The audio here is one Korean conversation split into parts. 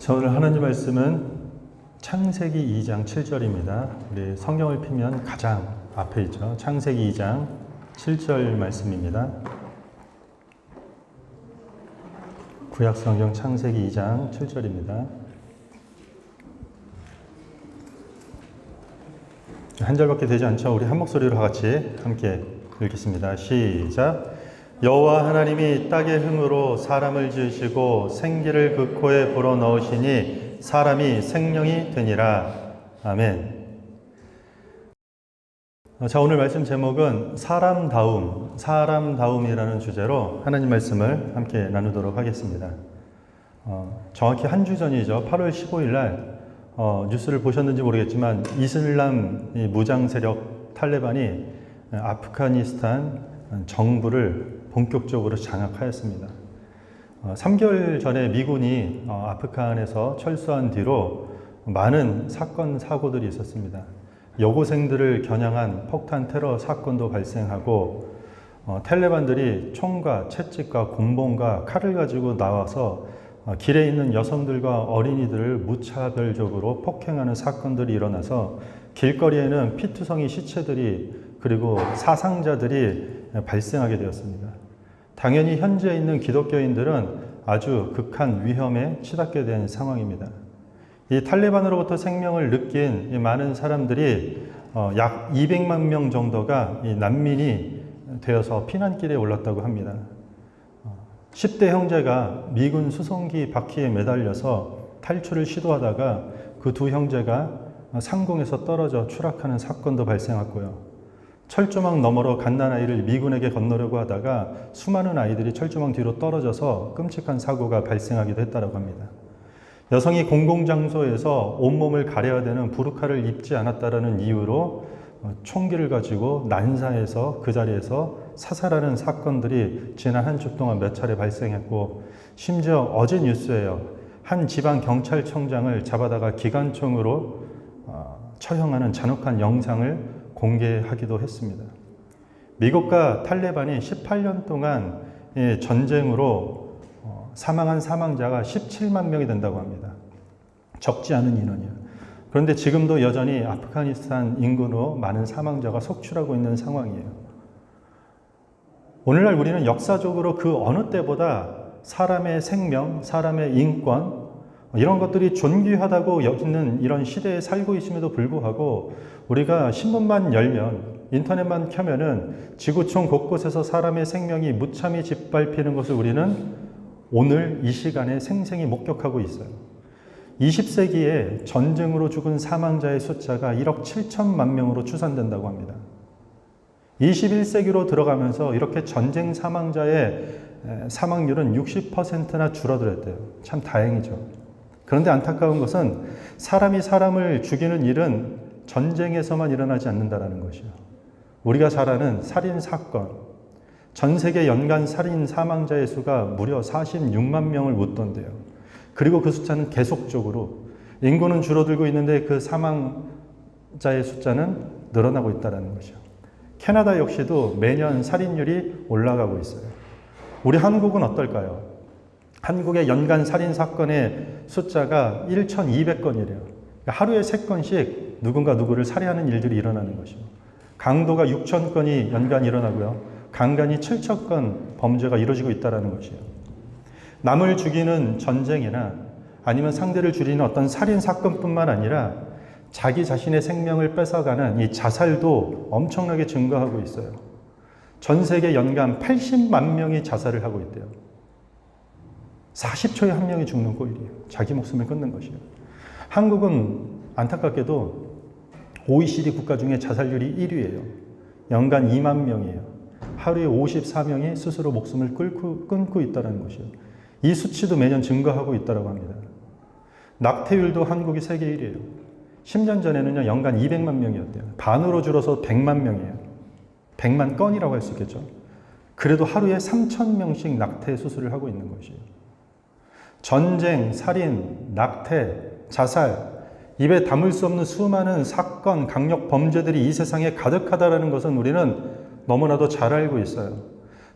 자, 오늘 하나님 말씀은 창세기 2장 7절입니다. 우리 성경을 펴면 가장 앞에 있죠. 창세기 2장 7절 말씀입니다. 구약성경 창세기 2장 7절입니다. 한 절밖에 되지 않죠. 우리 한 목소리로 같이 함께 읽겠습니다. 시작. 여호와 하나님이 땅의 흙으로 사람을 지으시고 생기를 그 코에 불어넣으시니 사람이 생명이 되니라. 아멘. 자, 오늘 말씀 제목은 사람다움이라는 주제로 하나님 말씀을 함께 나누도록 하겠습니다. 정확히 한 주 전이죠. 8월 15일 날 뉴스를 보셨는지 모르겠지만 이슬람 무장 세력 탈레반이 아프가니스탄 정부를 본격적으로 장악하였습니다. 3개월 전에 미군이 아프간에서 철수한 뒤로 많은 사건, 사고들이 있었습니다. 여고생들을 겨냥한 폭탄 테러 사건도 발생하고 탈레반들이 총과 채찍과 곤봉과 칼을 가지고 나와서 길에 있는 여성들과 어린이들을 무차별적으로 폭행하는 사건들이 일어나서 길거리에는 피투성이 시체들이 그리고 사상자들이 발생하게 되었습니다. 당연히 현지에 있는 기독교인들은 아주 극한 위험에 치닫게 된 상황입니다. 이 탈레반으로부터 생명을 느낀 이 많은 사람들이 약 200만 명 정도가 이 난민이 되어서 피난길에 올랐다고 합니다. 10대 형제가 미군 수송기 바퀴에 매달려서 탈출을 시도하다가 그 두 형제가 상공에서 떨어져 추락하는 사건도 발생했고요. 철조망 너머로 갓난아이를 미군에게 건너려고 하다가 수많은 아이들이 철조망 뒤로 떨어져서 끔찍한 사고가 발생하기도 했다고 합니다. 여성이 공공장소에서 온몸을 가려야 되는 부르카를 입지 않았다는 이유로 총기를 가지고 난사해서 그 자리에서 사살하는 사건들이 지난 한 주 동안 몇 차례 발생했고, 심지어 어제 뉴스에요. 한 지방 경찰청장을 잡아다가 기관총으로 처형하는 잔혹한 영상을 공개하기도 했습니다. 미국과 탈레반이 18년 동안 전쟁으로 사망한 사망자가 17만 명이 된다고 합니다. 적지 않은 인원이에요. 그런데 지금도 여전히 아프가니스탄 인근으로 많은 사망자가 속출하고 있는 상황이에요. 오늘날 우리는 역사적으로 그 어느 때보다 사람의 생명, 사람의 인권, 이런 것들이 존귀하다고 여기는 이런 시대에 살고 있음에도 불구하고 우리가 신문만 열면, 인터넷만 켜면은 지구촌 곳곳에서 사람의 생명이 무참히 짓밟히는 것을 우리는 오늘 이 시간에 생생히 목격하고 있어요. 20세기에 전쟁으로 죽은 사망자의 숫자가 1억 7천만 명으로 추산된다고 합니다. 21세기로 들어가면서 이렇게 전쟁 사망자의 사망률은 60%나 줄어들었대요. 참 다행이죠. 그런데 안타까운 것은 사람이 사람을 죽이는 일은 전쟁에서만 일어나지 않는다는 것이요. 우리가 잘 아는 살인 사건, 전 세계 연간 살인 사망자의 수가 무려 46만 명을 웃돈대요. 그리고 그 숫자는 계속적으로 인구는 줄어들고 있는데 그 사망자의 숫자는 늘어나고 있다는 것이요. 캐나다 역시도 매년 살인율이 올라가고 있어요. 우리 한국은 어떨까요? 한국의 연간 살인 사건의 숫자가 1,200건이래요. 하루에 3건씩 누군가 누구를 살해하는 일들이 일어나는 것이죠. 강도가 6,000건이 연간 일어나고요. 강간이 7,000건 범죄가 이루어지고 있다는 것이에요. 남을 죽이는 전쟁이나 아니면 상대를 죽이는 어떤 살인 사건뿐만 아니라 자기 자신의 생명을 뺏어가는 이 자살도 엄청나게 증가하고 있어요. 전 세계 연간 80만 명이 자살을 하고 있대요. 40초에 한 명이 죽는 꼴이에요. 자기 목숨을 끊는 것이에요. 한국은 안타깝게도 OECD 국가 중에 자살률이 1위예요. 연간 2만 명이에요. 하루에 54명이 스스로 목숨을 끊고 있다는 것이에요. 이 수치도 매년 증가하고 있다고 합니다. 낙태율도 한국이 세계 1위예요. 10년 전에는요, 연간 200만 명이었대요. 반으로 줄어서 100만 명이에요. 100만 건이라고 할 수 있겠죠. 그래도 하루에 3,000명씩 낙태 수술을 하고 있는 것이에요. 전쟁, 살인, 낙태, 자살, 입에 담을 수 없는 수많은 사건, 강력 범죄들이 이 세상에 가득하다는 것은 우리는 너무나도 잘 알고 있어요.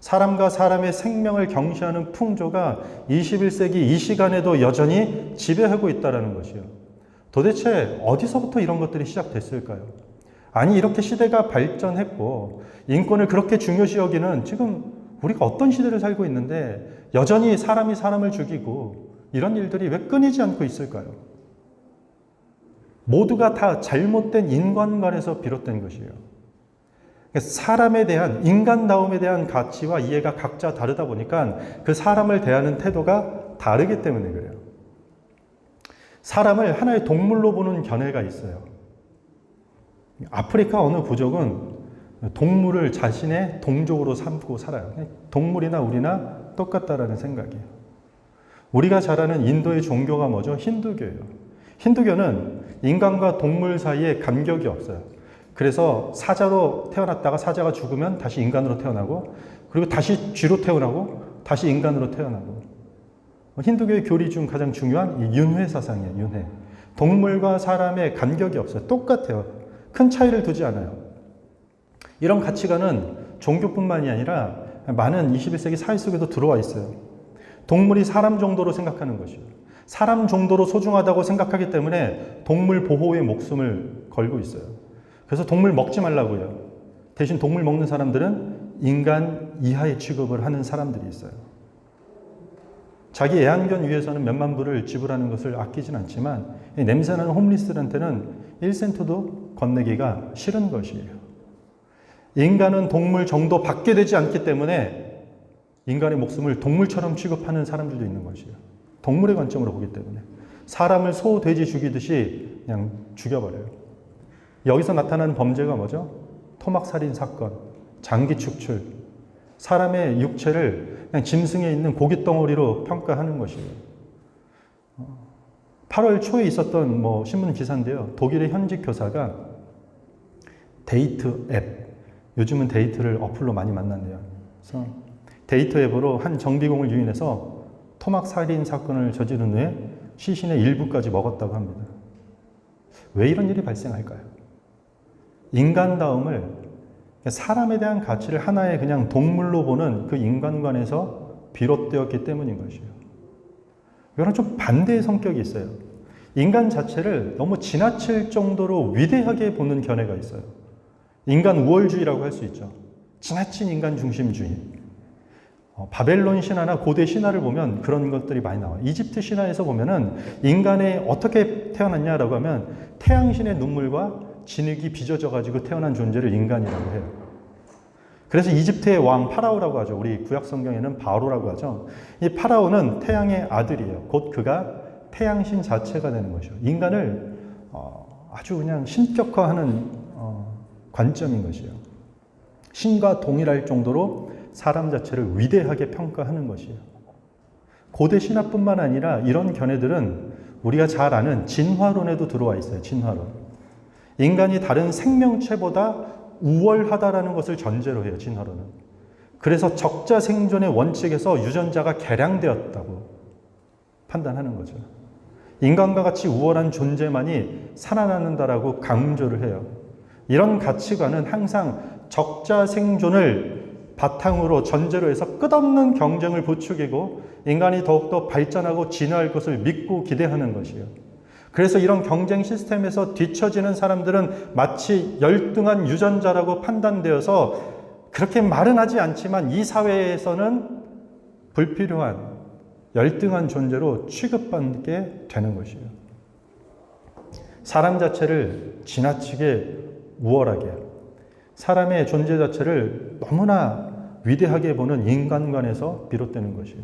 사람과 사람의 생명을 경시하는 풍조가 21세기 이 시간에도 여전히 지배하고 있다는 것이요. 도대체 어디서부터 이런 것들이 시작됐을까요? 아니, 이렇게 시대가 발전했고 인권을 그렇게 중요시 여기는 지금 우리가 어떤 시대를 살고 있는데 여전히 사람이 사람을 죽이고 이런 일들이 왜 끊이지 않고 있을까요? 모두가 다 잘못된 인간관에서 비롯된 것이에요. 사람에 대한, 인간다움에 대한 가치와 이해가 각자 다르다 보니까 그 사람을 대하는 태도가 다르기 때문에 그래요. 사람을 하나의 동물로 보는 견해가 있어요. 아프리카 어느 부족은 동물을 자신의 동족으로 삼고 살아요. 동물이나 우리나 똑같다라는 생각이에요. 우리가 잘 아는 인도의 종교가 뭐죠? 힌두교예요. 힌두교는 인간과 동물 사이에 간격이 없어요. 그래서 사자로 태어났다가 사자가 죽으면 다시 인간으로 태어나고, 그리고 다시 쥐로 태어나고, 다시 인간으로 태어나고. 힌두교의 교리 중 가장 중요한 이 윤회 사상이에요. 윤회. 동물과 사람의 간격이 없어요. 똑같아요. 큰 차이를 두지 않아요. 이런 가치관은 종교뿐만이 아니라 많은 21세기 사회 속에도 들어와 있어요. 동물이 사람 정도로 생각하는 것이요. 사람 정도로 소중하다고 생각하기 때문에 동물 보호에 목숨을 걸고 있어요. 그래서 동물 먹지 말라고요. 대신 동물 먹는 사람들은 인간 이하의 취급을 하는 사람들이 있어요. 자기 애완견 위해서는 몇만 불을 지불하는 것을 아끼진 않지만 냄새나는 홈리스들한테는 1센트도 건네기가 싫은 것이에요. 인간은 동물 정도 받게 되지 않기 때문에 인간의 목숨을 동물처럼 취급하는 사람들도 있는 것이에요. 동물의 관점으로 보기 때문에. 사람을 소, 돼지 죽이듯이 그냥 죽여버려요. 여기서 나타나는 범죄가 뭐죠? 토막살인 사건, 장기 축출, 사람의 육체를 그냥 짐승에 있는 고깃덩어리로 평가하는 것이에요. 8월 초에 있었던 신문 기사인데요. 독일의 현직 교사가 데이트 앱, 요즘은 데이트를 어플로 많이 만난대요. 그래서 데이트 앱으로 한 정비공을 유인해서 토막살인 사건을 저지른 후에 시신의 일부까지 먹었다고 합니다. 왜 이런 일이 발생할까요? 인간다움을, 사람에 대한 가치를 하나의 그냥 동물로 보는 그 인간관에서 비롯되었기 때문인 것이에요. 이거는 좀 반대의 성격이 있어요. 인간 자체를 너무 지나칠 정도로 위대하게 보는 견해가 있어요. 인간 우월주의라고 할 수 있죠. 지나친 인간 중심주의. 바벨론 신화나 고대 신화를 보면 그런 것들이 많이 나와요. 이집트 신화에서 보면은 인간이 어떻게 태어났냐라고 하면 태양신의 눈물과 진흙이 빚어져 가지고 태어난 존재를 인간이라고 해요. 그래서 이집트의 왕 파라오라고 하죠. 우리 구약 성경에는 바로라고 하죠. 이 파라오는 태양의 아들이에요. 곧 그가 태양신 자체가 되는 것이죠. 인간을 아주 그냥 신격화하는 관점인 것이에요. 신과 동일할 정도로 사람 자체를 위대하게 평가하는 것이에요. 고대 신화뿐만 아니라 이런 견해들은 우리가 잘 아는 진화론에도 들어와 있어요. 진화론. 인간이 다른 생명체보다 우월하다라는 것을 전제로 해요. 진화론은. 그래서 적자 생존의 원칙에서 유전자가 개량되었다고 판단하는 거죠. 인간과 같이 우월한 존재만이 살아남는다라고 강조를 해요. 이런 가치관은 항상 적자 생존을 바탕으로 전제로 해서 끝없는 경쟁을 부추기고 인간이 더욱더 발전하고 진화할 것을 믿고 기대하는 것이에요. 그래서 이런 경쟁 시스템에서 뒤처지는 사람들은 마치 열등한 유전자라고 판단되어서 그렇게 말은 하지 않지만 이 사회에서는 불필요한 열등한 존재로 취급받게 되는 것이에요. 사람 자체를 지나치게 우월하게, 사람의 존재 자체를 너무나 위대하게 보는 인간관에서 비롯되는 것이에요.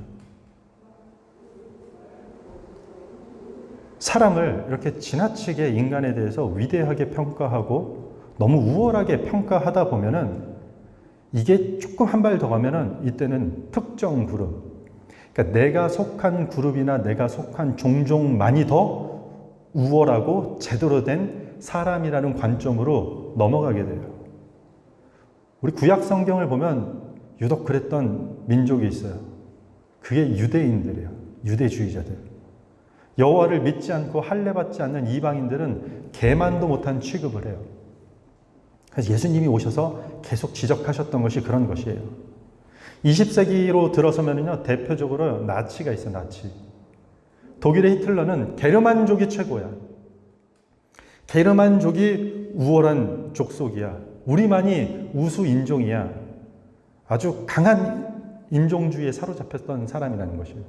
사람을 이렇게 지나치게 인간에 대해서 위대하게 평가하고 너무 우월하게 평가하다 보면은 이게 조금 한 발 더 가면은 이때는 특정 그룹, 그러니까 내가 속한 그룹이나 내가 속한 종족만이 더 우월하고 제대로 된 사람이라는 관점으로 넘어가게 돼요. 우리 구약 성경을 보면 유독 그랬던 민족이 있어요. 그게 유대인들이에요. 유대주의자들. 여호와를 믿지 않고 할례받지 않는 이방인들은 개만도 못한 취급을 해요. 그래서 예수님이 오셔서 계속 지적하셨던 것이 그런 것이에요. 20세기로 들어서면요, 대표적으로 나치가 있어요, 나치. 독일의 히틀러는 게르만족이 최고야. 게르만족이 우월한 족속이야. 우리만이 우수 인종이야. 아주 강한 인종주의에 사로잡혔던 사람이라는 것이에요.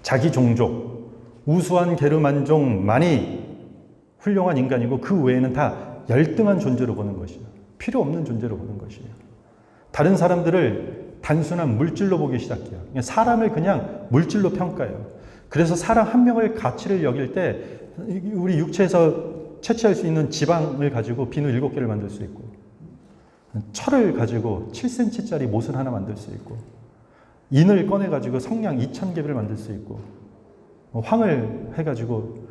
자기 종족, 우수한 게르만족만이 훌륭한 인간이고 그 외에는 다 열등한 존재로 보는 것이에요. 필요 없는 존재로 보는 것이에요. 다른 사람들을 단순한 물질로 보기 시작해요. 사람을 그냥 물질로 평가해요. 그래서 사람 한 명을 가치를 여길 때 우리 육체에서 채취할 수 있는 지방을 가지고 비누 7개를 만들 수 있고, 철을 가지고 7cm짜리 못을 하나 만들 수 있고, 인을 꺼내가지고 성냥 2000개를 만들 수 있고, 황을 해가지고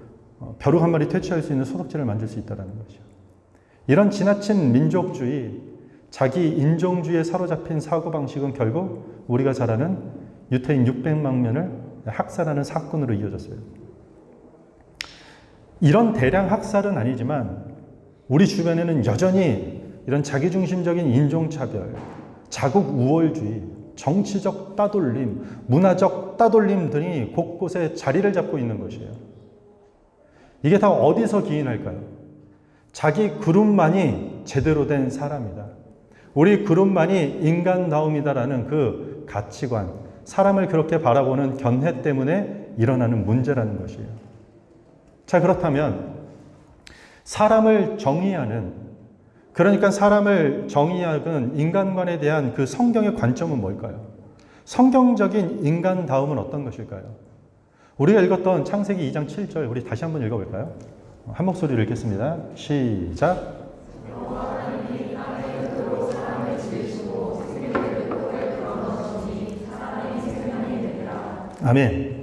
벼룩 한 마리 퇴치할 수 있는 소독제를 만들 수 있다는 것이죠. 이런 지나친 민족주의, 자기 인종주의에 사로잡힌 사고방식은 결국 우리가 잘 아는 유태인 600만 명을 학살하는 사건으로 이어졌어요. 이런 대량 학살은 아니지만 우리 주변에는 여전히 이런 자기중심적인 인종차별, 자국 우월주의, 정치적 따돌림, 문화적 따돌림 등이 곳곳에 자리를 잡고 있는 것이에요. 이게 다 어디서 기인할까요? 자기 그룹만이 제대로 된 사람이다. 우리 그룹만이 인간다움이다라는 그 가치관, 사람을 그렇게 바라보는 견해 때문에 일어나는 문제라는 것이에요. 자, 그렇다면 사람을 정의하는, 그러니까 사람을 정의하는 인간관에 대한 그 성경의 관점은 뭘까요? 성경적인 인간다움은 어떤 것일까요? 우리가 읽었던 창세기 2장 7절, 우리 다시 한번 읽어볼까요? 한 목소리로 읽겠습니다. 시작. 아멘.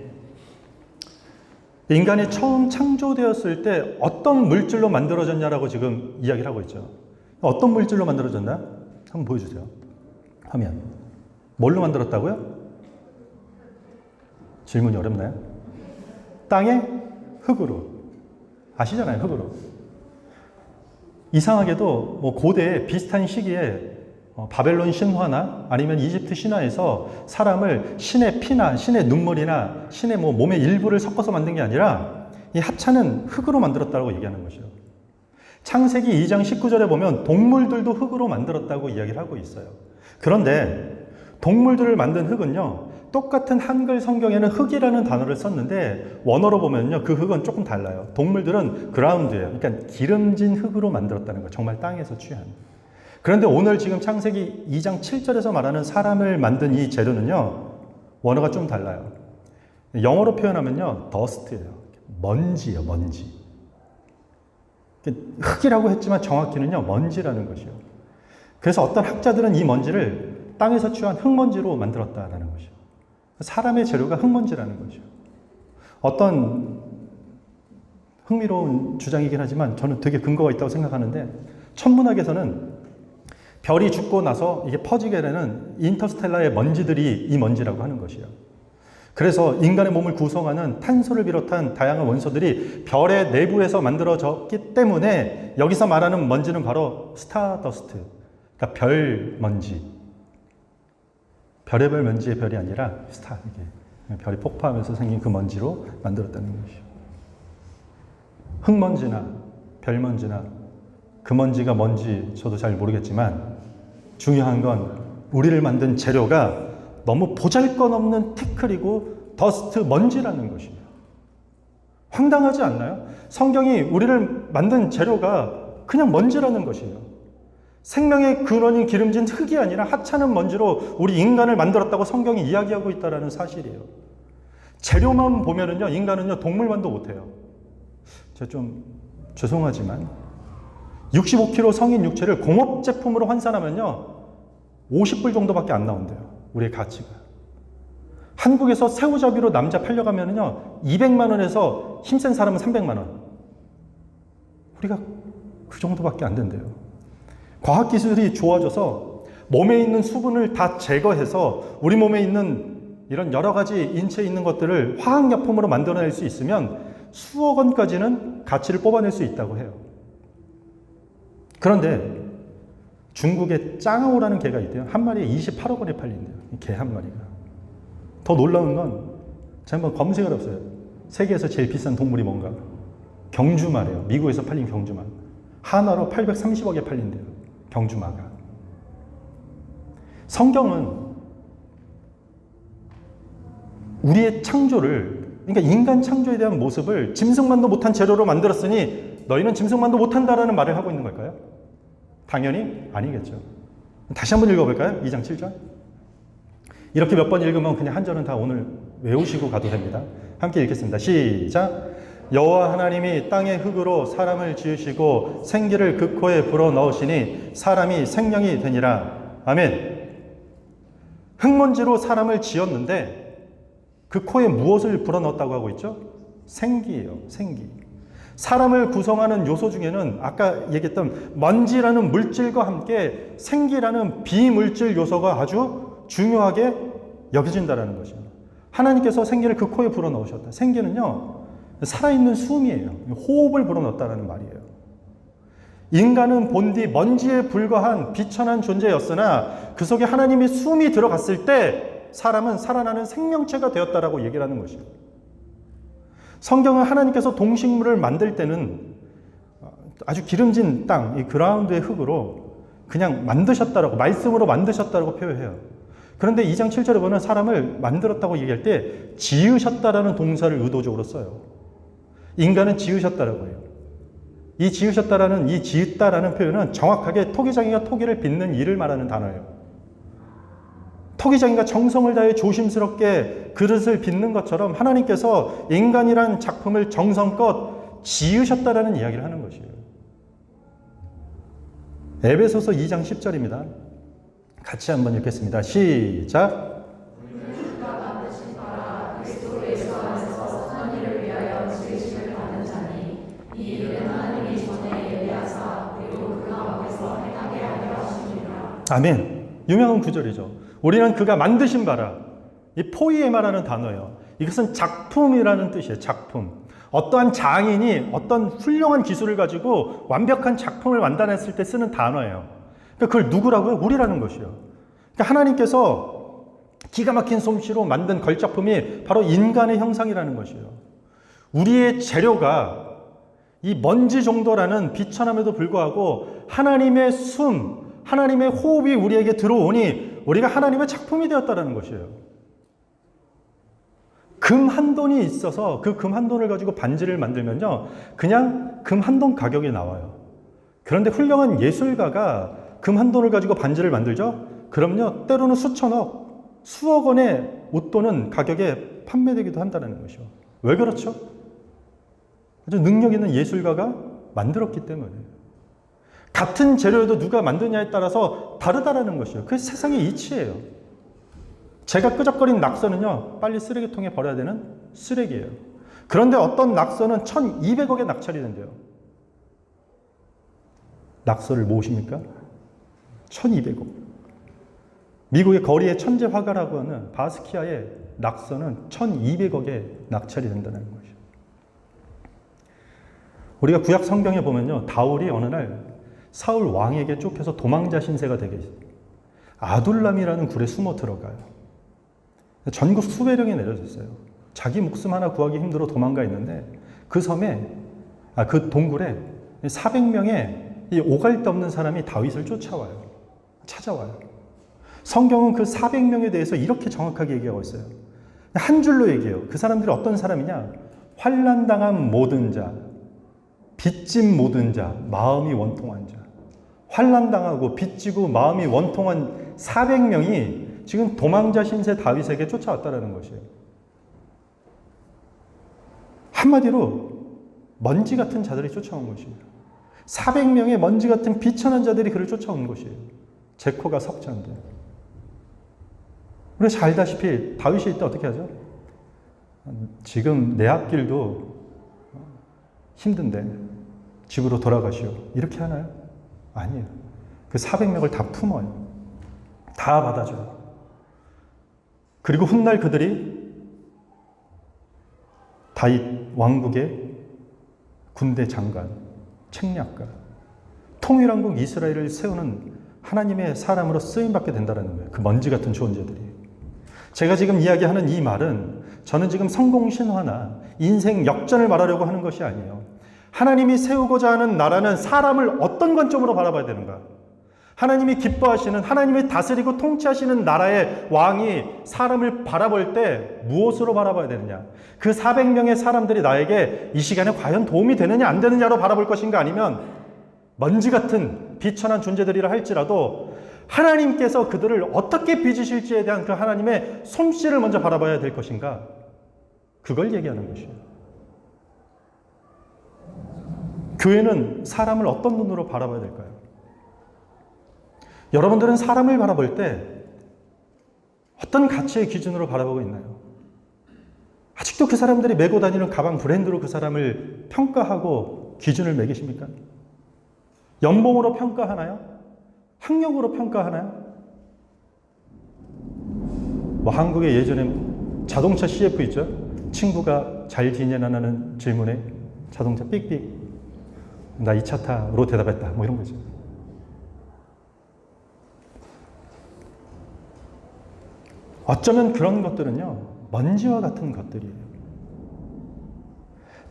인간이 처음 창조되었을 때 어떤 물질로 만들어졌냐라고 지금 이야기를 하고 있죠. 어떤 물질로 만들어졌나? 한번 보여주세요. 화면. 뭘로 만들었다고요? 질문이 어렵나요? 땅의 흙으로. 아시잖아요, 흙으로. 이상하게도 뭐 고대 비슷한 시기에 바벨론 신화나 아니면 이집트 신화에서 사람을 신의 피나 신의 눈물이나 신의 뭐 몸의 일부를 섞어서 만든 게 아니라 이 하찮은 흙으로 만들었다고 얘기하는 것이죠. 창세기 2장 19절에 보면 동물들도 흙으로 만들었다고 이야기를 하고 있어요. 그런데 동물들을 만든 흙은요, 똑같은 한글 성경에는 흙이라는 단어를 썼는데 원어로 보면요, 그 흙은 조금 달라요. 동물들은 그라운드예요. 그러니까 기름진 흙으로 만들었다는 거예요. 정말 땅에서 취한. 그런데 오늘 지금 창세기 2장 7절에서 말하는 사람을 만든 이 재료는요, 원어가 좀 달라요. 영어로 표현하면요, 더스트예요. 먼지예요, 먼지. 흙이라고 했지만 정확히는요, 먼지라는 것이요. 그래서 어떤 학자들은 이 먼지를 땅에서 취한 흙먼지로 만들었다라는 것이요. 사람의 재료가 흙먼지라는 거죠. 어떤 흥미로운 주장이긴 하지만 저는 되게 근거가 있다고 생각하는데, 천문학에서는 별이 죽고 나서 이게 퍼지게 되는 인터스텔라의 먼지들이 이 먼지라고 하는 것이에요. 그래서 인간의 몸을 구성하는 탄소를 비롯한 다양한 원소들이 별의 내부에서 만들어졌기 때문에 여기서 말하는 먼지는 바로 스타더스트, 그러니까 별 먼지. 별의별 먼지의 별이 아니라 스타, 이게 별이 폭파하면서 생긴 그 먼지로 만들었다는 것이죠. 흙먼지나 별먼지나 그 먼지가 뭔지 저도 잘 모르겠지만 중요한 건 우리를 만든 재료가 너무 보잘것없는 티클이고 더스트, 먼지라는 것이에요. 황당하지 않나요? 성경이 우리를 만든 재료가 그냥 먼지라는 것이에요. 생명의 근원인 기름진 흙이 아니라 하찮은 먼지로 우리 인간을 만들었다고 성경이 이야기하고 있다는 사실이에요. 재료만 보면은요, 인간은요, 동물만도 못해요. 제가 좀 죄송하지만 65kg 성인 육체를 공업 제품으로 환산하면요, 50불 정도밖에 안 나온대요. 우리의 가치가. 한국에서 새우잡이로 남자 팔려가면요, 200만 원에서 힘센 사람은 300만 원. 우리가 그 정도밖에 안 된대요. 과학기술이 좋아져서 몸에 있는 수분을 다 제거해서 우리 몸에 있는 이런 여러 가지 인체에 있는 것들을 화학약품으로 만들어낼 수 있으면 수억 원까지는 가치를 뽑아낼 수 있다고 해요. 그런데 중국에 짱아오라는 개가 있대요. 한 마리에 28억 원에 팔린대요. 개 한 마리가. 더 놀라운 건 제가 한번 검색을 해봤어요. 세계에서 제일 비싼 동물이 뭔가. 경주마래요. 미국에서 팔린 경주마. 하나로 830억에 팔린대요. 경주마가. 성경은 우리의 창조를, 그러니까 인간 창조에 대한 모습을 짐승만도 못한 재료로 만들었으니 너희는 짐승만도 못한다라는 말을 하고 있는 걸까요? 당연히 아니겠죠. 다시 한번 읽어볼까요? 2장 7절. 이렇게 몇 번 읽으면 그냥 한 절은 다 오늘 외우시고 가도 됩니다. 함께 읽겠습니다. 시작. 여호와 하나님이 땅의 흙으로 사람을 지으시고 생기를 그 코에 불어넣으시니 사람이 생명이 되니라. 아멘. 흙먼지로 사람을 지었는데 그 코에 무엇을 불어넣었다고 하고 있죠? 생기예요. 생기. 사람을 구성하는 요소 중에는 아까 얘기했던 먼지라는 물질과 함께 생기라는 비물질 요소가 아주 중요하게 여겨진다는 것이죠. 하나님께서 생기를 그 코에 불어넣으셨다. 생기는요, 살아있는 숨이에요. 호흡을 불어넣었다는 말이에요. 인간은 본디 먼지에 불과한 비천한 존재였으나 그 속에 하나님의 숨이 들어갔을 때 사람은 살아나는 생명체가 되었다라고 얘기를 하는 것이에요. 성경은 하나님께서 동식물을 만들 때는 아주 기름진 땅, 이 그라운드의 흙으로 그냥 만드셨다라고, 말씀으로 만드셨다라고 표현해요. 그런데 2장 7절에 보면 사람을 만들었다고 얘기할 때 지으셨다라는 동사를 의도적으로 써요. 인간은 지으셨다라고 해요. 이 지으셨다라는, 이 지었다라는 표현은 정확하게 토기장이가 토기를 빚는 일을 말하는 단어예요. 토기장이가 정성을 다해 조심스럽게 그릇을 빚는 것처럼 하나님께서 인간이란 작품을 정성껏 지으셨다라는 이야기를 하는 것이에요. 에베소서 2장 10절입니다. 같이 한번 읽겠습니다. 시작. 아멘. 유명한 구절이죠. 우리는 그가 만드신 바라. 이 포이에마라는 단어예요. 이것은 작품이라는 뜻이에요. 작품. 어떠한 장인이 어떤 훌륭한 기술을 가지고 완벽한 작품을 완단했을 때 쓰는 단어예요. 그러니까 그걸 누구라고요? 우리라는 것이에요. 그러니까 하나님께서 기가 막힌 솜씨로 만든 걸작품이 바로 인간의 형상이라는 것이에요. 우리의 재료가 이 먼지 정도라는 비천함에도 불구하고 하나님의 숨, 하나님의 호흡이 우리에게 들어오니 우리가 하나님의 작품이 되었다는 것이에요. 금 한 돈이 있어서 그 금 한 돈을 가지고 반지를 만들면요, 그냥 금 한 돈 가격이 나와요. 그런데 훌륭한 예술가가 금 한 돈을 가지고 반지를 만들죠? 그럼요, 때로는 수천억, 수억 원의 옷돈은 가격에 판매되기도 한다는 것이죠. 왜 그렇죠? 아주 능력 있는 예술가가 만들었기 때문에. 같은 재료에도 누가 만드냐에 따라서 다르다라는 것이에요. 그게 세상의 이치예요. 제가 끄적거린 낙서는요, 빨리 쓰레기통에 버려야 되는 쓰레기예요. 그런데 어떤 낙서는 1200억에 낙찰이 된대요. 낙서를 모십니까? 1200억. 미국의 거리의 천재 화가라고 하는 바스키아의 낙서는 1200억에 낙찰이 된다는 것이죠. 우리가 구약 성경에 보면요, 다윗이 어느 날 사울 왕에게 쫓겨서 도망자 신세가 되게 아둘람이라는 굴에 숨어 들어가요. 전국 수배령이 내려졌어요. 자기 목숨 하나 구하기 힘들어 도망가 있는데 그 섬에, 그 동굴에 400명의 이 오갈 데 없는 사람이 다윗을 찾아와요. 성경은 그 400명에 대해서 이렇게 정확하게 얘기하고 있어요. 한 줄로 얘기해요. 그 사람들이 어떤 사람이냐? 환난당한 모든 자, 빚진 모든 자, 마음이 원통한 자. 환난당하고 빚지고 마음이 원통한 400명이 지금 도망자 신세 다윗에게 쫓아왔다는 것이에요. 한마디로 먼지 같은 자들이 쫓아온 것이에요. 400명의 먼지 같은 비천한 자들이 그를 쫓아온 것이에요. 제 코가 석자인데. 우리가 잘 알다시피 다윗이 이때 어떻게 하죠? 지금 내 앞길도 힘든데 집으로 돌아가시오. 이렇게 하나요? 아니에요. 그 400명을 다 품어요. 다 받아줘요. 그리고 훗날 그들이 다윗 왕국의 군대 장관, 책략가, 통일왕국 이스라엘을 세우는 하나님의 사람으로 쓰임받게 된다는 거예요. 그 먼지 같은 존재들이. 제가 지금 이야기하는 이 말은 저는 지금 성공신화나 인생 역전을 말하려고 하는 것이 아니에요. 하나님이 세우고자 하는 나라는 사람을 어떤 관점으로 바라봐야 되는가? 하나님이 기뻐하시는, 하나님이 다스리고 통치하시는 나라의 왕이 사람을 바라볼 때 무엇으로 바라봐야 되느냐? 그 400명의 사람들이 나에게 이 시간에 과연 도움이 되느냐 안 되느냐로 바라볼 것인가, 아니면 먼지 같은 비천한 존재들이라 할지라도 하나님께서 그들을 어떻게 빚으실지에 대한 그 하나님의 솜씨를 먼저 바라봐야 될 것인가? 그걸 얘기하는 것이에요. 교회는 사람을 어떤 눈으로 바라봐야 될까요? 여러분들은 사람을 바라볼 때 어떤 가치의 기준으로 바라보고 있나요? 아직도 그 사람들이 메고 다니는 가방 브랜드로 그 사람을 평가하고 기준을 매기십니까? 연봉으로 평가하나요? 학력으로 평가하나요? 한국에 예전에 자동차 CF 있죠? 친구가 잘 지내냐는 질문에 자동차 삑삑, 나 이 차 타로 대답했다, 이런 거죠. 어쩌면 그런 것들은요, 먼지와 같은 것들이에요.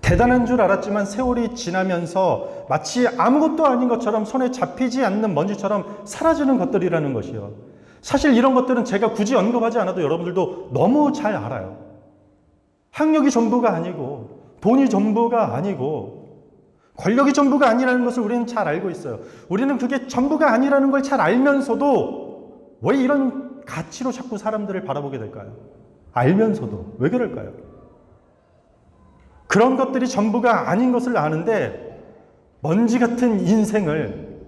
대단한 줄 알았지만 세월이 지나면서 마치 아무것도 아닌 것처럼 손에 잡히지 않는 먼지처럼 사라지는 것들이라는 것이요. 사실 이런 것들은 제가 굳이 언급하지 않아도 여러분들도 너무 잘 알아요. 학력이 전부가 아니고, 돈이 전부가 아니고, 권력이 전부가 아니라는 것을 우리는 잘 알고 있어요. 우리는 그게 전부가 아니라는 걸 잘 알면서도 왜 이런 가치로 자꾸 사람들을 바라보게 될까요? 알면서도. 왜 그럴까요? 그런 것들이 전부가 아닌 것을 아는데 먼지 같은 인생을,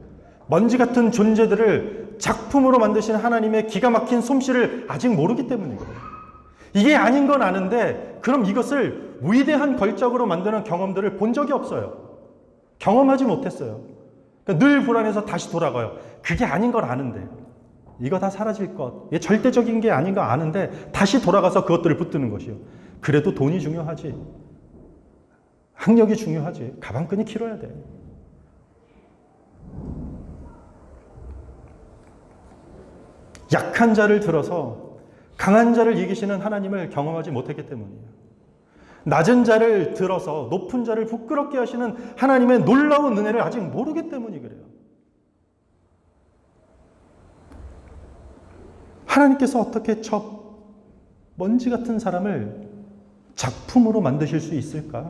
먼지 같은 존재들을 작품으로 만드신 하나님의 기가 막힌 솜씨를 아직 모르기 때문이거든요. 이게 아닌 건 아는데 그럼 이것을 위대한 걸작으로 만드는 경험들을 본 적이 없어요. 경험하지 못했어요. 그러니까 늘 불안해서 다시 돌아가요. 그게 아닌 걸 아는데, 이거 다 사라질 것, 이게 절대적인 게 아닌 거 아는데 다시 돌아가서 그것들을 붙드는 것이요. 그래도 돈이 중요하지, 학력이 중요하지, 가방끈이 길어야 돼. 약한 자를 들어서 강한 자를 이기시는 하나님을 경험하지 못했기 때문이에요. 낮은 자를 들어서 높은 자를 부끄럽게 하시는 하나님의 놀라운 은혜를 아직 모르기 때문이 그래요. 하나님께서 어떻게 저 먼지 같은 사람을 작품으로 만드실 수 있을까?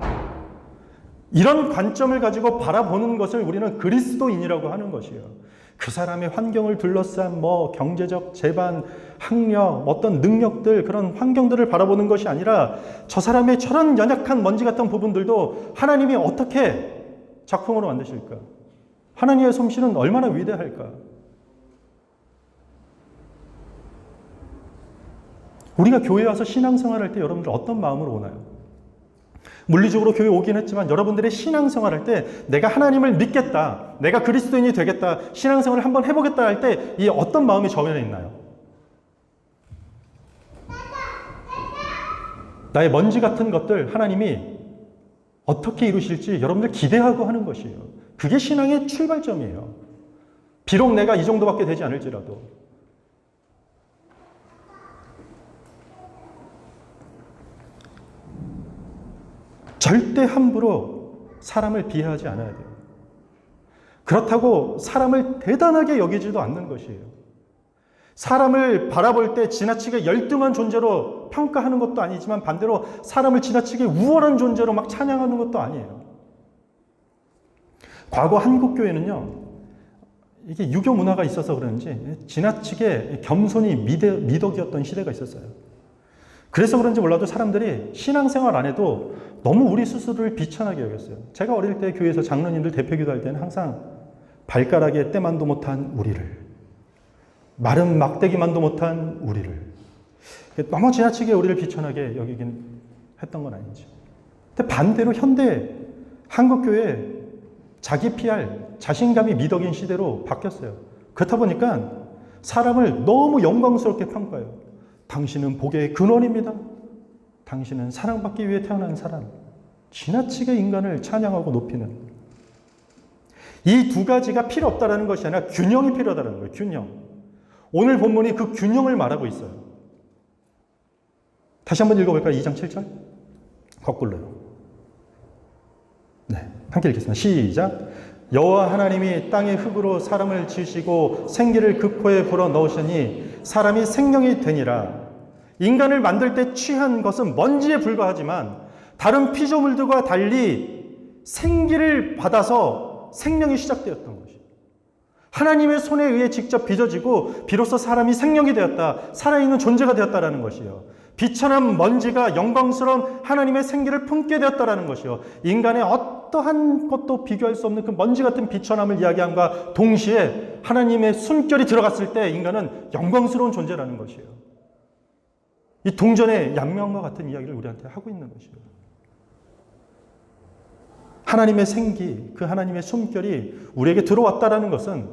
이런 관점을 가지고 바라보는 것을 우리는 그리스도인이라고 하는 것이에요. 그 사람의 환경을 둘러싼 경제적 재반, 학력, 어떤 능력들, 그런 환경들을 바라보는 것이 아니라 저 사람의 저런 연약한 먼지 같은 부분들도 하나님이 어떻게 작품으로 만드실까? 하나님의 솜씨는 얼마나 위대할까? 우리가 교회에 와서 신앙생활할 때 여러분들 어떤 마음으로 오나요? 물리적으로 교회 오긴 했지만 여러분들의 신앙생활할 때 내가 하나님을 믿겠다, 내가 그리스도인이 되겠다, 신앙생활을 한번 해보겠다 할 때 이 어떤 마음이 저면에 있나요? 나의 먼지 같은 것들 하나님이 어떻게 이루실지 여러분들 기대하고 하는 것이에요. 그게 신앙의 출발점이에요. 비록 내가 이 정도밖에 되지 않을지라도. 절대 함부로 사람을 비하하지 않아야 돼요. 그렇다고 사람을 대단하게 여기지도 않는 것이에요. 사람을 바라볼 때 지나치게 열등한 존재로 평가하는 것도 아니지만 반대로 사람을 지나치게 우월한 존재로 막 찬양하는 것도 아니에요. 과거 한국 교회는요, 이게 유교 문화가 있어서 그런지 지나치게 겸손이 미덕이었던 시대가 있었어요. 그래서 그런지 몰라도 사람들이 신앙생활 안 해도 너무 우리 스스로를 비천하게 여겼어요. 제가 어릴 때 교회에서 장로님들 대표기도 할 때는 항상 발가락에 때만도 못한 우리를, 마른 막대기만도 못한 우리를, 너무 지나치게 우리를 비천하게 여기긴 했던 건 아닌지. 근데 반대로 현대 한국교회 자기 PR, 자신감이 미덕인 시대로 바뀌었어요. 그렇다 보니까 사람을 너무 영광스럽게 평가해요. 당신은 복의 근원입니다. 당신은 사랑받기 위해 태어난 사람. 지나치게 인간을 찬양하고 높이는. 이 두 가지가 필요 없다라는 것이 아니라 균형이 필요하다는 거예요. 균형. 오늘 본문이 그 균형을 말하고 있어요. 다시 한번 읽어볼까요? 2장 7절. 거꾸로요. 네, 함께 읽겠습니다. 시작. 여호와 하나님이 땅의 흙으로 사람을 지으시고 생기를 그 코에 불어 넣으시니 사람이 생명이 되니라. 인간을 만들 때 취한 것은 먼지에 불과하지만 다른 피조물들과 달리 생기를 받아서 생명이 시작되었던 것이에요. 하나님의 손에 의해 직접 빚어지고 비로소 사람이 생명이 되었다. 살아있는 존재가 되었다라는 것이에요. 비천한 먼지가 영광스러운 하나님의 생기를 품게 되었다라는 것이요. 인간의 어떠한 것도 비교할 수 없는 그 먼지 같은 비천함을 이야기함과 동시에 하나님의 숨결이 들어갔을 때 인간은 영광스러운 존재라는 것이에요. 이 동전의 양면과 같은 이야기를 우리한테 하고 있는 것이에요. 하나님의 생기, 그 하나님의 숨결이 우리에게 들어왔다라는 것은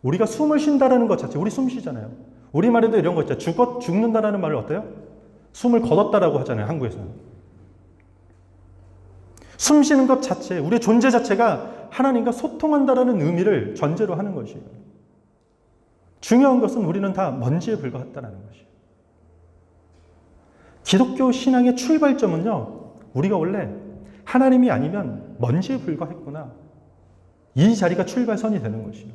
우리가 숨을 쉰다라는 것 자체, 우리 숨 쉬잖아요. 우리말에도 이런 거 있잖아요. 죽는다라는 말을 어때요? 숨을 거뒀다라고 하잖아요. 한국에서는. 숨 쉬는 것 자체, 우리의 존재 자체가 하나님과 소통한다라는 의미를 전제로 하는 것이에요. 중요한 것은 우리는 다 먼지에 불과하다는 것이에요. 기독교 신앙의 출발점은요, 우리가 원래 하나님이 아니면 먼지에 불과했구나. 이 자리가 출발선이 되는 것이에요.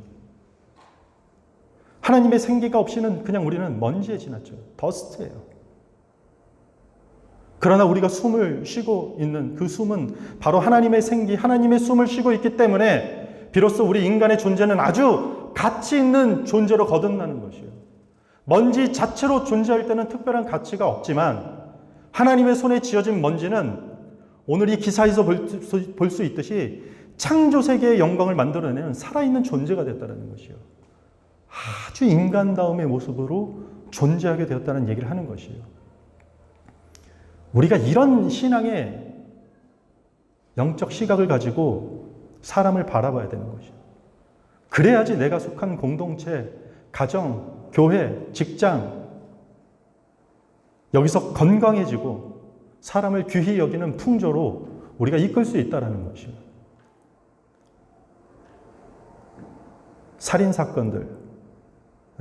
하나님의 생기가 없이는 그냥 우리는 먼지에 지났죠. 더스트예요. 그러나 우리가 숨을 쉬고 있는 그 숨은 바로 하나님의 생기, 하나님의 숨을 쉬고 있기 때문에 비로소 우리 인간의 존재는 아주 가치 있는 존재로 거듭나는 것이에요. 먼지 자체로 존재할 때는 특별한 가치가 없지만 하나님의 손에 지어진 먼지는 오늘 이 기사에서 볼 수 있듯이 창조 세계의 영광을 만들어내는 살아있는 존재가 됐다는 것이에요. 아주 인간다움의 모습으로 존재하게 되었다는 얘기를 하는 것이에요. 우리가 이런 신앙의 영적 시각을 가지고 사람을 바라봐야 되는 것이에요. 그래야지 내가 속한 공동체, 가정, 교회, 직장, 여기서 건강해지고 사람을 귀히 여기는 풍조로 우리가 이끌 수 있다는 것이에요. 살인사건들,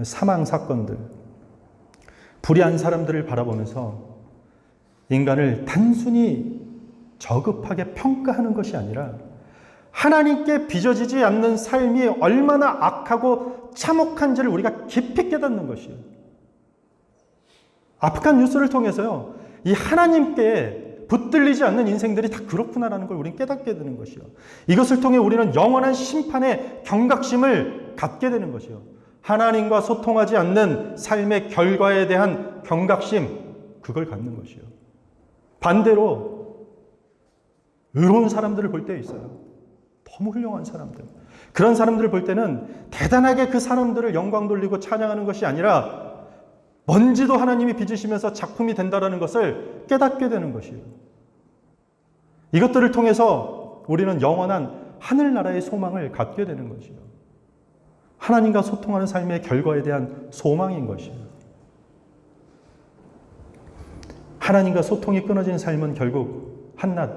사망사건들, 불의한 사람들을 바라보면서 인간을 단순히 저급하게 평가하는 것이 아니라 하나님께 빚어지지 않는 삶이 얼마나 악하고 참혹한지를 우리가 깊이 깨닫는 것이에요. 아프간 뉴스를 통해서요, 이 하나님께 붙들리지 않는 인생들이 다 그렇구나라는 걸 우리는 깨닫게 되는 것이요. 이것을 통해 우리는 영원한 심판의 경각심을 갖게 되는 것이요. 하나님과 소통하지 않는 삶의 결과에 대한 경각심, 그걸 갖는 것이요. 반대로 의로운 사람들을 볼 때 있어요. 너무 훌륭한 사람들. 그런 사람들을 볼 때는 대단하게 그 사람들을 영광 돌리고 찬양하는 것이 아니라 먼지도 하나님이 빚으시면서 작품이 된다는 것을 깨닫게 되는 것이에요. 이것들을 통해서 우리는 영원한 하늘나라의 소망을 갖게 되는 것이에요. 하나님과 소통하는 삶의 결과에 대한 소망인 것이에요. 하나님과 소통이 끊어진 삶은 결국 한낱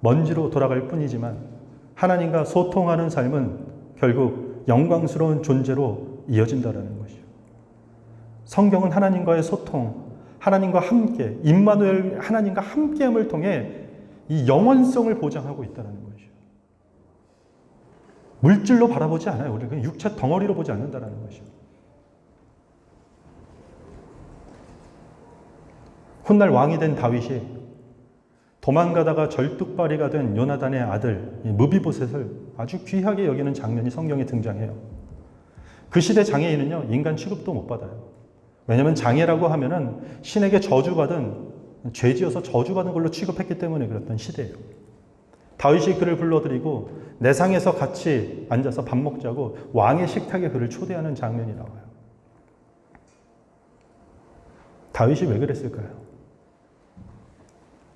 먼지로 돌아갈 뿐이지만 하나님과 소통하는 삶은 결국 영광스러운 존재로 이어진다는 것이에요. 성경은 하나님과의 소통, 하나님과 함께, 임마누엘 하나님과 함께함을 통해 이 영원성을 보장하고 있다는 것이에요. 물질로 바라보지 않아요. 우리는 그냥 육체 덩어리로 보지 않는다는 것이에요. 훗날 왕이 된 다윗이 도망가다가 절뚝발이가 된 요나단의 아들 무비보셋을 아주 귀하게 여기는 장면이 성경에 등장해요. 그 시대 장애인은요, 인간 취급도 못 받아요. 왜냐하면 장애라고 하면은 신에게 저주받은, 죄지어서 저주받은 걸로 취급했기 때문에 그랬던 시대예요. 다윗이 그를 불러들이고 내상에서 같이 앉아서 밥 먹자고 왕의 식탁에 그를 초대하는 장면이 나와요. 다윗이 왜 그랬을까요?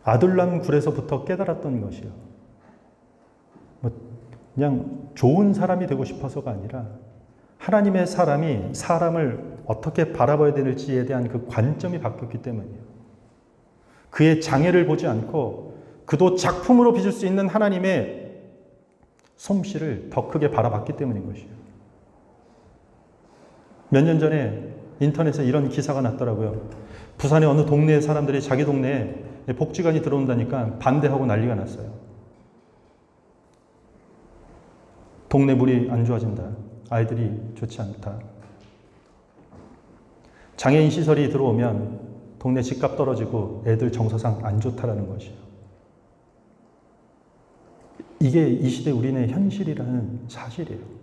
아둘람 굴에서부터 깨달았던 것이요. 그냥 좋은 사람이 되고 싶어서가 아니라 하나님의 사람이 사람을 어떻게 바라봐야 될지에 대한 그 관점이 바뀌었기 때문이에요. 그의 장애를 보지 않고 그도 작품으로 빚을 수 있는 하나님의 솜씨를 더 크게 바라봤기 때문인 것이에요. 몇 년 전에 인터넷에 이런 기사가 났더라고요. 부산의 어느 동네 사람들이 자기 동네에 복지관이 들어온다니까 반대하고 난리가 났어요. 동네 물이 안 좋아진다. 아이들이 좋지 않다. 장애인 시설이 들어오면 동네 집값 떨어지고 애들 정서상 안 좋다라는 것이에요. 이게 이 시대 우리네 현실이라는 사실이에요.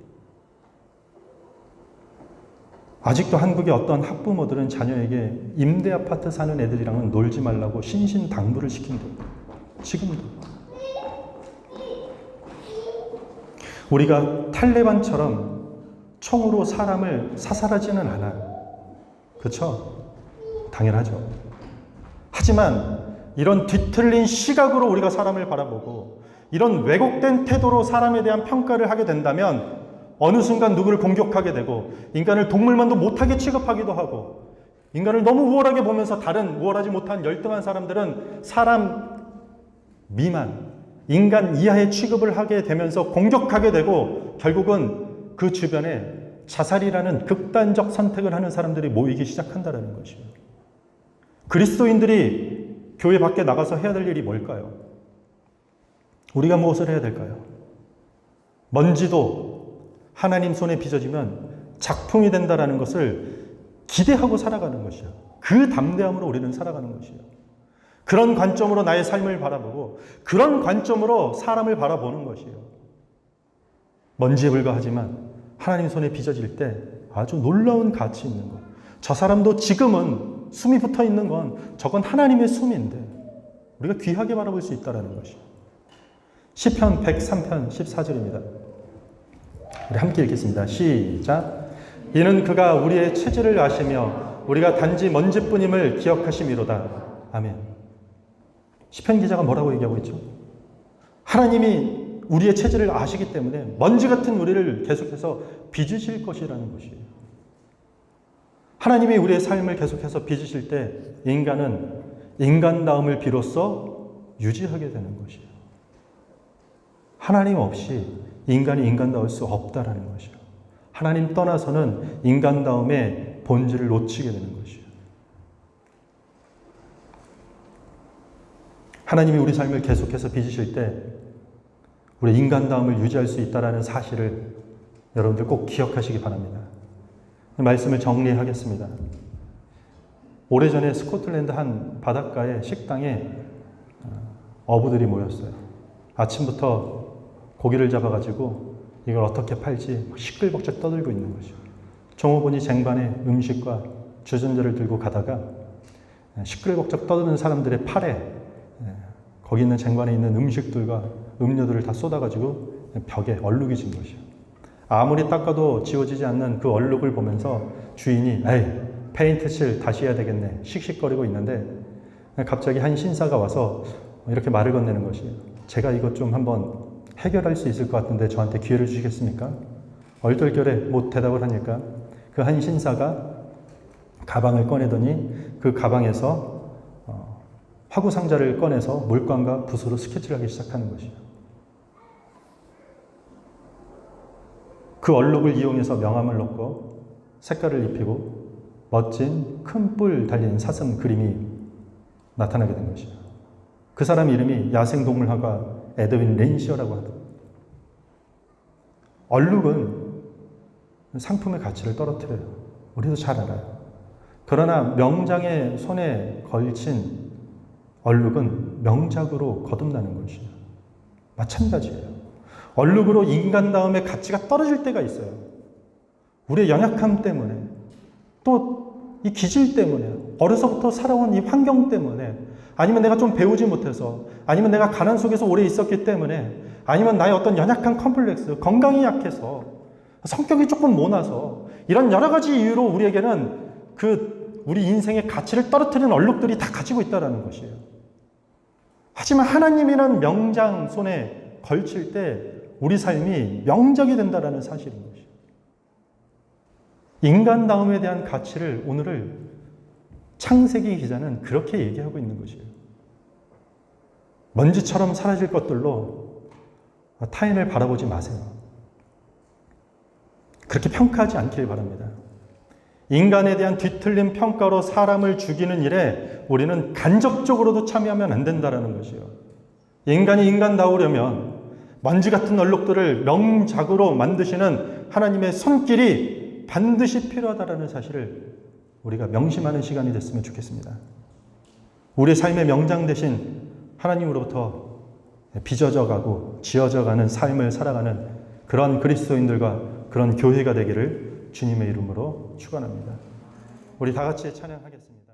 아직도 한국의 어떤 학부모들은 자녀에게 임대 아파트 사는 애들이랑은 놀지 말라고 신신당부를 시킨대요. 지금도. 우리가 탈레반처럼 총으로 사람을 사살하지는 않아요. 그렇죠? 당연하죠. 하지만 이런 뒤틀린 시각으로 우리가 사람을 바라보고 이런 왜곡된 태도로 사람에 대한 평가를 하게 된다면 어느 순간 누구를 공격하게 되고 인간을 동물만도 못하게 취급하기도 하고 인간을 너무 우월하게 보면서 다른 우월하지 못한 열등한 사람들은 사람 미만, 인간 이하의 취급을 하게 되면서 공격하게 되고 결국은 그 주변에 자살이라는 극단적 선택을 하는 사람들이 모이기 시작한다는 것이에요. 그리스도인들이 교회 밖에 나가서 해야 될 일이 뭘까요? 우리가 무엇을 해야 될까요? 먼지도 하나님 손에 빚어지면 작품이 된다는 것을 기대하고 살아가는 것이에요. 그 담대함으로 우리는 살아가는 것이에요. 그런 관점으로 나의 삶을 바라보고 그런 관점으로 사람을 바라보는 것이에요. 먼지에 불과하지만 하나님 손에 빚어질 때 아주 놀라운 가치 있는 것. 저 사람도 지금은 숨이 붙어 있는 건 저건 하나님의 숨인데 우리가 귀하게 바라볼 수 있다는 것이에요. 시편 103편 14절입니다. 우리 함께 읽겠습니다. 시작. 이는 그가 우리의 체질을 아시며 우리가 단지 먼지뿐임을 기억하심이로다. 아멘. 시편 기자가 뭐라고 얘기하고 있죠? 하나님이 우리의 체질을 아시기 때문에 먼지 같은 우리를 계속해서 빚으실 것이라는 것이에요. 하나님이 우리의 삶을 계속해서 빚으실 때 인간은 인간다움을 비로소 유지하게 되는 것이에요. 하나님 없이 인간이 인간다울 수 없다라는 것이에요. 하나님 떠나서는 인간다움의 본질을 놓치게 되는 것이에요. 하나님이 우리 삶을 계속해서 빚으실 때 우리 인간다움을 유지할 수 있다는 사실을 여러분들 꼭 기억하시기 바랍니다. 말씀을 정리하겠습니다. 오래전에 스코틀랜드 한 바닷가의 식당에 어부들이 모였어요. 아침부터 고기를 잡아가지고 이걸 어떻게 팔지 시끌벅적 떠들고 있는 거죠. 종업원이 쟁반에 음식과 주전자를 들고 가다가 시끌벅적 떠드는 사람들의 팔에 거기 있는 쟁반에 있는 음식들과 음료들을 다 쏟아가지고 벽에 얼룩이 진 것이요. 아무리 닦아도 지워지지 않는 그 얼룩을 보면서 주인이 에이 페인트 칠 다시 해야 되겠네 씩씩거리고 있는데 갑자기 한 신사가 와서 이렇게 말을 건네는 것이에요. 제가 이것 좀 한번 해결할 수 있을 것 같은데 저한테 기회를 주시겠습니까? 얼떨결에 못 대답을 하니까 그 한 신사가 가방을 꺼내더니 그 가방에서 화구 상자를 꺼내서 물감과 붓으로 스케치를 하기 시작하는 것이에요. 그 얼룩을 이용해서 명암을 넣고 색깔을 입히고 멋진 큰 뿔 달린 사슴 그림이 나타나게 된 것이에요. 그 사람 이름이 야생동물학과 에드윈 렌시어라고 하더라고요. 얼룩은 상품의 가치를 떨어뜨려요. 우리도 잘 알아요. 그러나 명장의 손에 걸친 얼룩은 명작으로 거듭나는 것이에요. 마찬가지예요. 얼룩으로 인간다움의 가치가 떨어질 때가 있어요. 우리의 연약함 때문에 또 이 기질 때문에 어려서부터 살아온 이 환경 때문에 아니면 내가 좀 배우지 못해서 아니면 내가 가난 속에서 오래 있었기 때문에 아니면 나의 어떤 연약한 컴플렉스, 건강이 약해서 성격이 조금 모나서 이런 여러 가지 이유로 우리에게는 우리 인생의 가치를 떨어뜨리는 얼룩들이 다 가지고 있다는 것이에요. 하지만 하나님이란 명장 손에 걸칠 때 우리 삶이 명작이 된다는 사실인 것이에요. 인간다움에 대한 가치를 오늘을 창세기 기자는 그렇게 얘기하고 있는 것이에요. 먼지처럼 사라질 것들로 타인을 바라보지 마세요. 그렇게 평가하지 않길 바랍니다. 인간에 대한 뒤틀린 평가로 사람을 죽이는 일에 우리는 간접적으로도 참여하면 안 된다는 것이요. 인간이 인간다우려면 먼지 같은 얼룩들을 명작으로 만드시는 하나님의 손길이 반드시 필요하다는 사실을 우리가 명심하는 시간이 됐으면 좋겠습니다. 우리의 삶의 명장 대신 하나님으로부터 빚어져 가고 지어져 가는 삶을 살아가는 그런 그리스도인들과 그런 교회가 되기를 주님의 이름으로 축원합니다. 우리 다 같이 찬양하겠습니다.